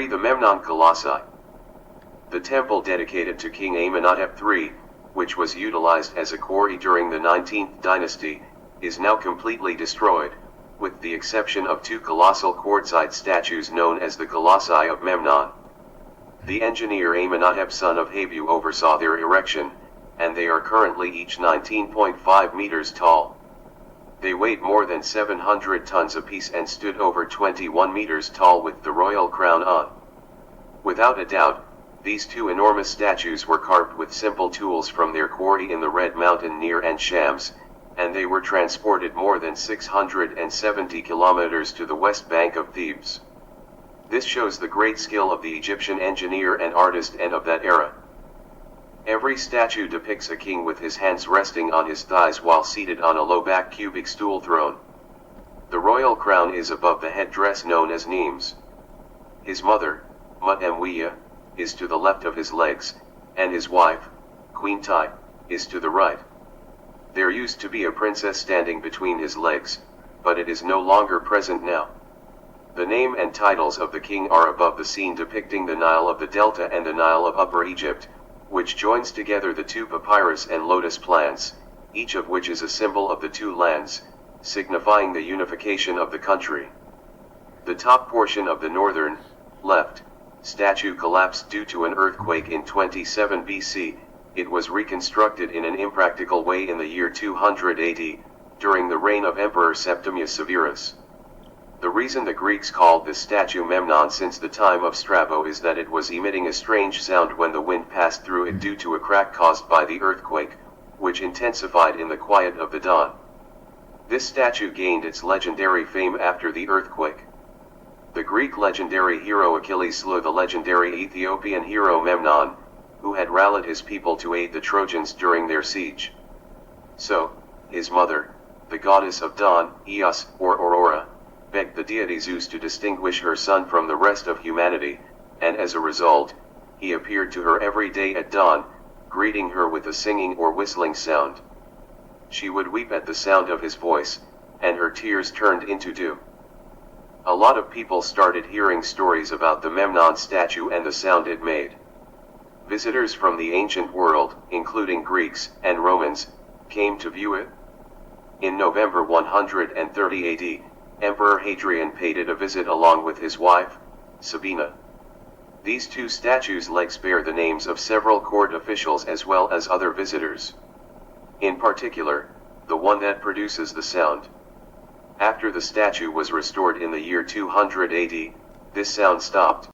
3. The Memnon Colossi. The temple dedicated to King Amenhotep III, which was utilized as a quarry during the 19th dynasty, is now completely destroyed, with the exception of two colossal quartzite statues known as the Colossi of Memnon. The engineer Amenhotep son of Habu oversaw their erection, and they are currently each 19.5 meters tall. They weighed more than 700 tons apiece and stood over 21 meters tall with the royal crown on. Without a doubt, these two enormous statues were carved with simple tools from their quarry in the Red Mountain near Shams, and they were transported more than 670 kilometers to the west bank of Thebes. This shows the great skill of the Egyptian engineer and artist and of that era. Every statue depicts a king with his hands resting on his thighs while seated on a low-back cubic stool throne. The royal crown is above the headdress known as Nemes. His mother, Mut-Emwiya, is to the left of his legs, and his wife, Queen Tai, is to the right. There used to be a princess standing between his legs, but it is no longer present now. The name and titles of the king are above the scene depicting the Nile of the Delta and the Nile of Upper Egypt, which joins together the two papyrus and lotus plants, each of which is a symbol of the two lands, signifying the unification of the country. The top portion of the northern, left, statue collapsed due to an earthquake in 27 BC, it was reconstructed in an impractical way in the year 200 AD, during the reign of Emperor Septimius Severus. The reason the Greeks called this statue Memnon since the time of Strabo is that it was emitting a strange sound when the wind passed through it due to a crack caused by the earthquake, which intensified in the quiet of the dawn. This statue gained its legendary fame after the earthquake. The Greek legendary hero Achilles slew the legendary Ethiopian hero Memnon, who had rallied his people to aid the Trojans during their siege. So, his mother, the goddess of dawn, Eos, or Aurora, begged the deity Zeus to distinguish her son from the rest of humanity, and as a result, he appeared to her every day at dawn, greeting her with a singing or whistling sound. She would weep at the sound of his voice, and her tears turned into dew. A lot of people started hearing stories about the Memnon statue and the sound it made. Visitors from the ancient world, including Greeks and Romans, came to view it. In November 130 AD, Emperor Hadrian paid it a visit along with his wife, Sabina. These two statues' legs bear the names of several court officials as well as other visitors. In particular, the one that produces the sound. After the statue was restored in the year 200 AD, this sound stopped.